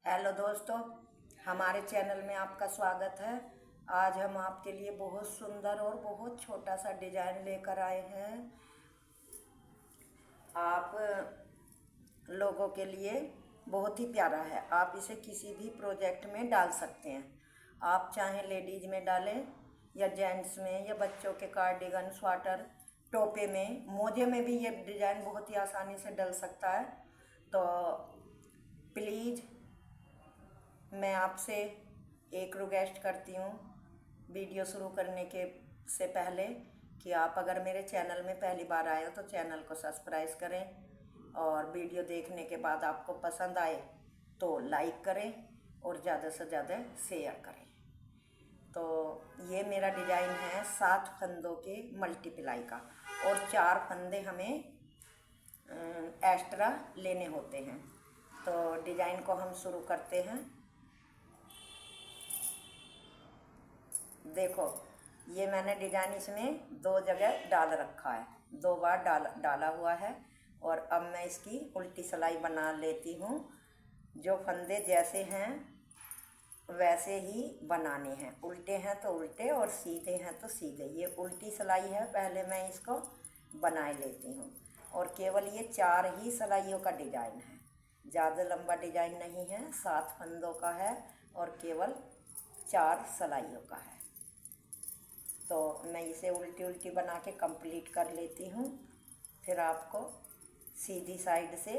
Hello दोस्तों, हमारे channel में आपका स्वागत है। आज हम आपके लिए बहुत सुंदर और बहुत छोटा सा डिजाइन लेकर आए हैं। आप लोगों के लिए बहुत ही प्यारा है। आप इसे किसी भी प्रोजेक्ट में डाल सकते हैं। आप चाहें लेडीज में डालें या जेंट्स में या बच्चों के कार्डिगन, स्वेटर, टोपे में, मोजे में भी ये डिज़ाइन बहुत ही आसानी से डल सकता है। तो प्लीज़ मैं आपसे एक रिक्वेस्ट करती हूँ वीडियो शुरू करने के से पहले कि आप अगर मेरे चैनल में पहली बार आए हो तो चैनल को सब्सक्राइब करें और वीडियो देखने के बाद आपको पसंद आए तो लाइक करें और ज़्यादा से ज़्यादा शेयर करें। तो ये मेरा डिज़ाइन है 7 फंदों के मल्टीप्लाई का और 4 फंदे हमें एक्स्ट्रा लेने होते हैं। तो डिज़ाइन को हम शुरू करते हैं। देखो, ये मैंने डिज़ाइन इसमें 2 जगह डाल रखा है, 2 बार डाला हुआ है। और अब मैं इसकी उल्टी सिलाई बना लेती हूँ। जो फंदे जैसे हैं वैसे ही बनाने हैं, उल्टे हैं तो उल्टे और सीधे हैं तो सीधे। ये उल्टी सिलाई है, पहले मैं इसको बना लेती हूँ। और केवल ये 4 ही सिलाइयों का डिज़ाइन है, ज़्यादा लंबा डिज़ाइन नहीं है। 7 फंदों का है और केवल 4 सिलाइयों का है। तो मैं इसे उल्टी उल्टी बना के कंप्लीट कर लेती हूँ, फिर आपको सीधी साइड से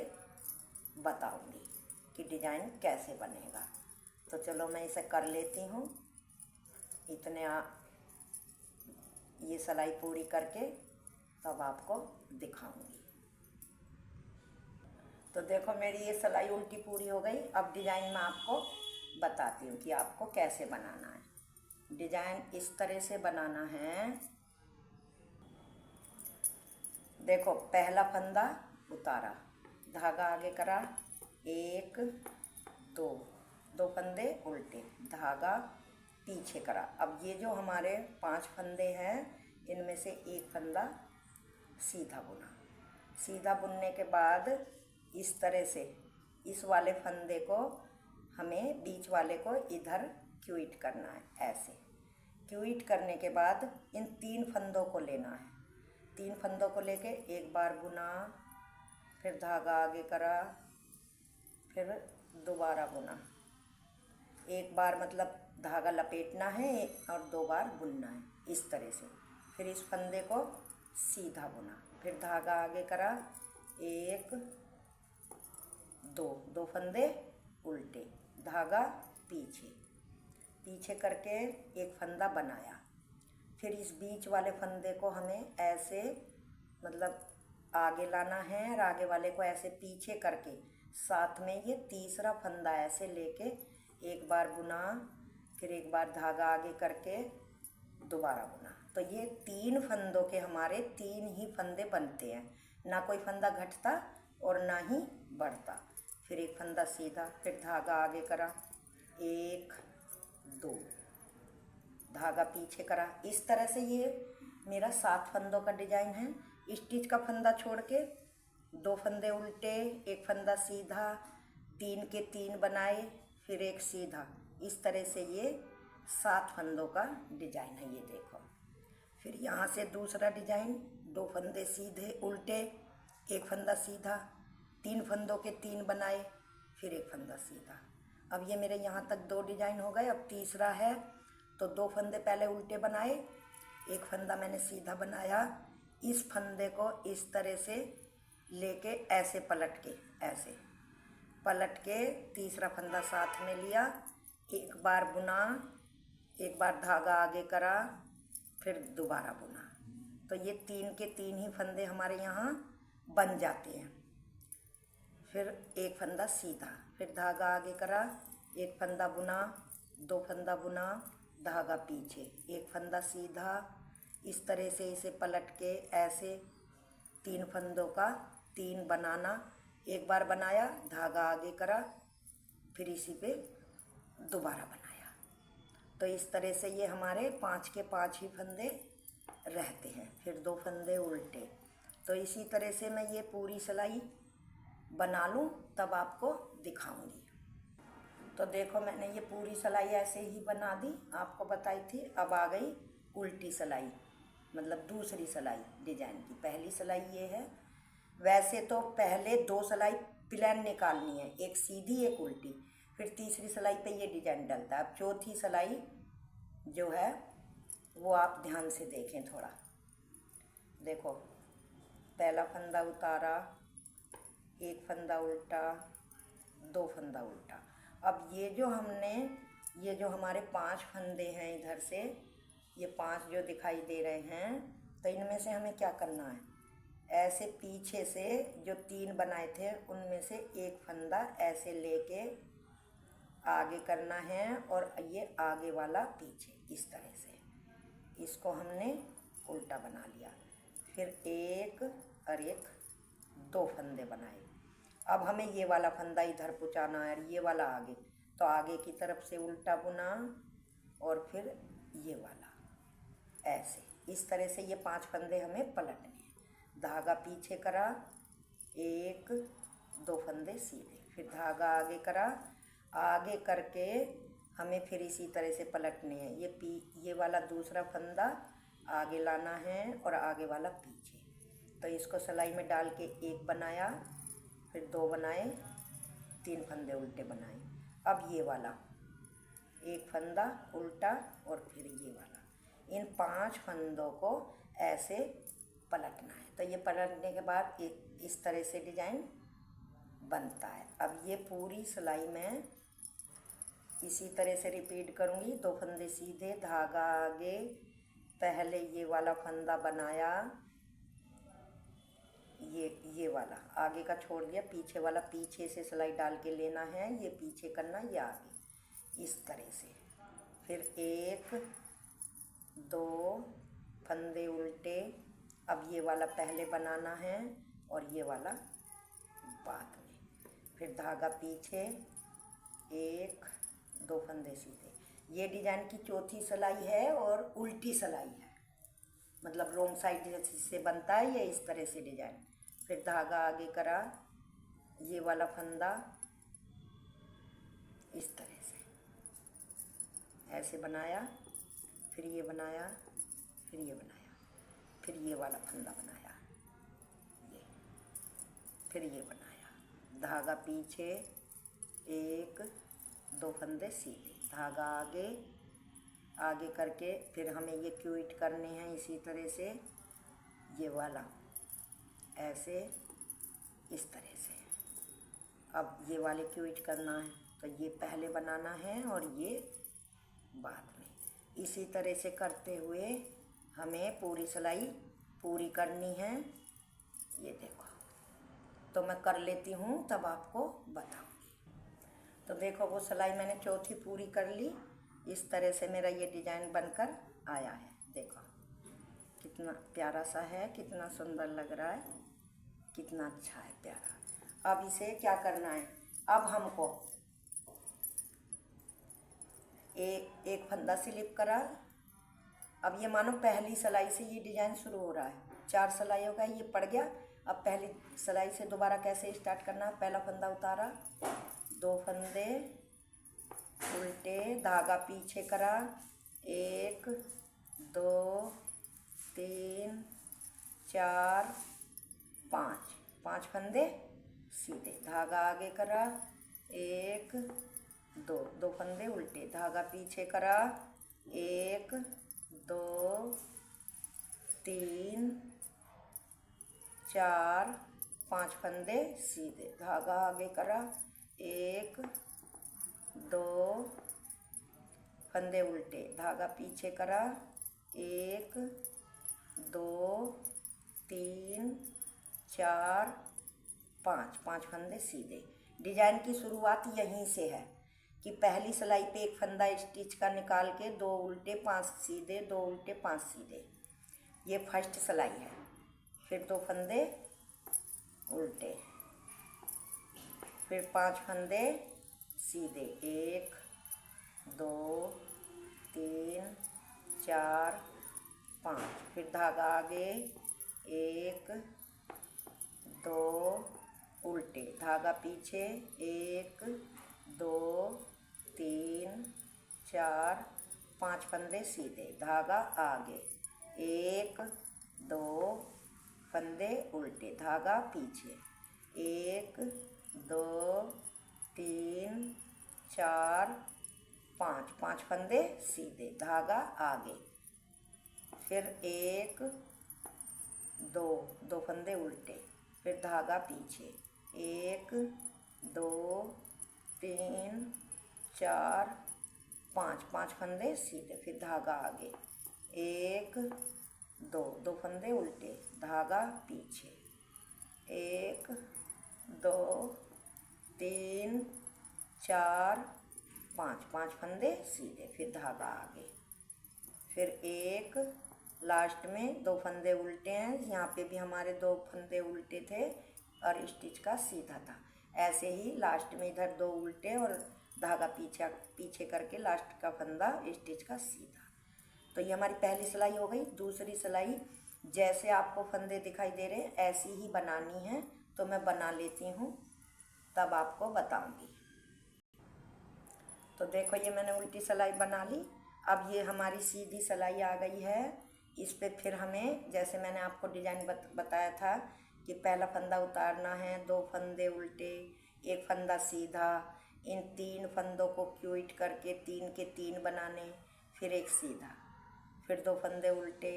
बताऊँगी कि डिज़ाइन कैसे बनेगा। तो चलो मैं इसे कर लेती हूँ। ये सिलाई पूरी करके तब आपको दिखाऊँगी। तो देखो, मेरी ये सिलाई उल्टी पूरी हो गई। अब डिज़ाइन मैं आपको बताती हूँ कि आपको कैसे बनाना है। डिज़ाइन इस तरह से बनाना है। देखो, पहला फंदा उतारा, धागा आगे करा, 1 2 फंदे उल्टे, धागा पीछे करा। अब ये जो हमारे 5 फंदे हैं इनमें से एक फंदा सीधा बुना। सीधा बुनने के बाद इस तरह से इस वाले फंदे को हमें बीच वाले को इधर क्विट करना है। ऐसे क्विट करने के बाद इन 3 फंदों को लेना है। 3 फंदों को लेके एक बार बुना, फिर धागा आगे करा, फिर दोबारा बुना। एक बार मतलब धागा लपेटना है और 2 बार बुनना है इस तरह से। फिर इस फंदे को सीधा बुना, फिर धागा आगे करा, 1 2 फंदे उल्टे, धागा पीछे करके एक फंदा बनाया। फिर इस बीच वाले फंदे को हमें ऐसे मतलब आगे लाना है और आगे वाले को ऐसे पीछे करके साथ में ये तीसरा फंदा ऐसे लेके एक बार बुना, फिर एक बार धागा आगे करके दोबारा बुना। तो ये 3 फंदों के हमारे 3 ही फंदे बनते हैं, ना कोई फंदा घटता और ना ही बढ़ता। फिर एक फंदा सीधा, फिर धागा आगे करा, 1 2 धागा पीछे करा। इस तरह से ये मेरा 7 फंदों का डिज़ाइन है। स्टिच का फंदा छोड़ के 2 फंदे उल्टे, एक फंदा सीधा, 3 के 3 बनाए, फिर एक सीधा। इस तरह से ये 7 फंदों का डिज़ाइन है। ये देखो, फिर यहाँ से दूसरा डिज़ाइन, 2 फंदे सीधे उल्टे, एक फंदा सीधा, 3 फंदों के 3 बनाए, फिर एक फंदा सीधा। अब ये मेरे यहाँ तक 2 डिज़ाइन हो गए। अब तीसरा है तो 2 फंदे पहले उल्टे बनाए, एक फंदा मैंने सीधा बनाया। इस फंदे को इस तरह से लेके ऐसे पलट के तीसरा फंदा साथ में लिया, एक बार बुना, एक बार धागा आगे करा, फिर दोबारा बुना। तो ये 3 के 3 ही फंदे हमारे यहाँ बन जाते हैं। फिर एक फंदा सीधा, फिर धागा आगे करा, एक फंदा बुना, 2 फंदा बुना, धागा पीछे, एक फंदा सीधा। इस तरह से इसे पलट के ऐसे 3 फंदों का 3 बनाना। एक बार बनाया, धागा आगे करा, फिर इसी पे दोबारा बनाया। तो इस तरह से ये हमारे 5 के 5 ही फंदे रहते हैं। फिर 2 फंदे उल्टे। तो इसी तरह से मैं ये पूरी सिलाई बना लूँ तब आपको दिखाऊंगी। तो देखो मैंने ये पूरी सिलाई ऐसे ही बना दी, आपको बताई थी। अब आ गई उल्टी सिलाई, मतलब दूसरी सिलाई डिजाइन की। पहली सिलाई ये है। वैसे तो पहले 2 सिलाई प्लेन निकालनी है, एक सीधी एक उल्टी, फिर तीसरी सिलाई पे ये डिजाइन डलता है। अब चौथी सिलाई जो है वो आप ध्यान से देखें थोड़ा। देखो पहला फंदा उतारा, एक फंदा उल्टा, 2 फंदा उल्टा। अब ये जो हमारे 5 फंदे हैं इधर से, ये 5 जो दिखाई दे रहे हैं, तो इनमें से हमें क्या करना है, ऐसे पीछे से जो 3 बनाए थे उनमें से एक फंदा ऐसे लेके आगे करना है, और ये आगे वाला पीछे, इस तरह से इसको हमने उल्टा बना लिया। फिर एक और एक 2 फंदे बनाए। अब हमें ये वाला फंदा इधर पहुँचाना है और ये वाला आगे, तो आगे की तरफ से उल्टा बुना और फिर ये वाला ऐसे, इस तरह से ये 5 फंदे हमें पलटने हैं। धागा पीछे करा, 1 2 फंदे सीधे, फिर धागा आगे करा, आगे करके हमें फिर इसी तरह से पलटने हैं। ये वाला दूसरा फंदा आगे लाना है और आगे वाला पीछे। तो इसको सिलाई में डाल के 1 बनाया, फिर 2 बनाए, 3 फंदे उल्टे बनाए। अब ये वाला 1 फंदा उल्टा और फिर ये वाला, इन 5 फंदों को ऐसे पलटना है। तो ये पलटने के बाद एक इस तरह से डिजाइन बनता है। अब ये पूरी सिलाई में इसी तरह से रिपीट करूँगी। 2 फंदे सीधे, धागा आगे, पहले ये वाला फंदा बनाया, ये वाला आगे का छोड़ दिया, पीछे वाला पीछे से सिलाई डाल के लेना है, ये पीछे करना, ये आगे, इस तरह से। फिर 1 2 फंदे उल्टे। अब ये वाला पहले बनाना है और ये वाला बाद में। फिर धागा पीछे, 1 2 फंदे सीधे। ये डिजाइन की चौथी सिलाई है और उल्टी सिलाई है, मतलब रोंग साइड से बनता है ये इस तरह से डिजाइन। फिर धागा आगे करा, ये वाला फंदा इस तरह से ऐसे बनाया, फिर ये बनाया, फिर ये बनाया, फिर ये वाला फंदा बनाया, ये, फिर ये बनाया, धागा पीछे, 1 2 फंदे सीधे, धागा आगे, आगे करके फिर हमें ये क्यूट करने हैं इसी तरह से, ये वाला ऐसे, इस तरह से। अब ये वाले क्यूट करना है, तो ये पहले बनाना है और ये बाद में। इसी तरह से करते हुए हमें पूरी सिलाई पूरी करनी है। ये देखो, तो मैं कर लेती हूँ तब आपको बताऊँगी। तो देखो वो सिलाई मैंने चौथी पूरी कर ली। इस तरह से मेरा ये डिजाइन बनकर आया है। देखो कितना प्यारा सा है, कितना सुंदर लग रहा है, कितना अच्छा है, प्यारा। अब इसे क्या करना है, अब हमको एक फंदा स्लिप करा। अब ये मानो पहली सिलाई से ये डिजाइन शुरू हो रहा है, 4 सिलाइयों का ये पड़ गया। अब पहली सिलाई से दोबारा कैसे स्टार्ट करना है, पहला फंदा उतारा, 2 फंदे उल्टे, धागा पीछे करा, 1 2 3 4 5 फंदे सीधे, धागा आगे करा, 1 2 फंदे उल्टे, धागा पीछे करा, 1 2 3 4 5 फंदे सीधे, धागा आगे करा, 1 2 फंदे उल्टे, धागा पीछे करा, 1 2 3 4 5 फंदे सीधे। डिजाइन की शुरुआत यहीं से है कि पहली सिलाई पे एक फंदा स्टिच का निकाल के 2 उल्टे 5 सीधे, 2 उल्टे 5 सीधे, ये फर्स्ट सिलाई है। फिर 2 फंदे उल्टे, फिर 5 फंदे सीधे, 1 2 3 4 5, फिर धागा आगे, 1 2 उल्टे, धागा पीछे, 1 2 4 5 फंदे सीधे, धागा आगे, 1 2 फंदे उल्टे, धागा पीछे, 1 2 3 4 5 5 फंदे सीधे, धागा आगे, फिर 1 2 फंदे उल्टे, फिर धागा पीछे, 1 2 3 4 5 फंदे सीधे, फिर धागा आगे, 1 2 फंदे उल्टे, धागा पीछे, 1 2 3 4 5 फंदे सीधे, फिर धागा आगे, फिर 1 लास्ट में 2 फंदे उल्टे हैं, यहाँ पे भी हमारे 2 फंदे उल्टे थे और स्टिच का सीधा था। ऐसे ही लास्ट में इधर 2 उल्टे और धागा पीछे करके लास्ट का फंदा स्टिच का सीधा। तो ये हमारी पहली सिलाई हो गई। दूसरी सिलाई जैसे आपको फंदे दिखाई दे रहे हैं ऐसी ही बनानी है, तो मैं बना लेती हूँ तब आपको बताऊँगी। तो देखो ये मैंने उल्टी सिलाई बना ली। अब ये हमारी सीधी सिलाई आ गई है। इस पे फिर हमें जैसे मैंने आपको डिजाइन बताया था कि पहला फंदा उतारना है, 2 फंदे उल्टे, 1 फंदा सीधा, इन 3 फंदों को क्यूट करके 3 के 3 बनाने, फिर 1 सीधा, फिर 2 फंदे उल्टे,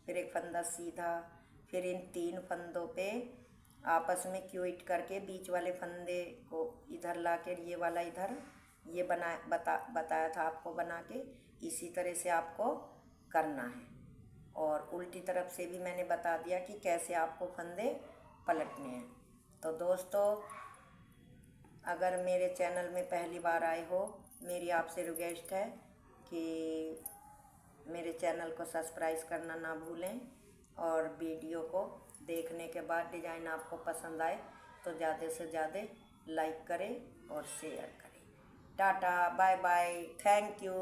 फिर 1 फंदा सीधा, फिर इन 3 फंदों पे आपस में क्यूट करके बीच वाले फंदे को इधर ला के ये वाला इधर, ये बताया था आपको बना के, इसी तरह से आपको करना है। और उल्टी तरफ से भी मैंने बता दिया कि कैसे आपको फंदे पलटने हैं। तो दोस्तों अगर मेरे चैनल में पहली बार आए हो, मेरी आपसे रिक्वेस्ट है कि मेरे चैनल को सब्सक्राइब करना ना भूलें, और वीडियो को देखने के बाद डिज़ाइन आपको पसंद आए तो ज़्यादा से ज़्यादा लाइक करें और शेयर करें। Tata bye bye, thank you.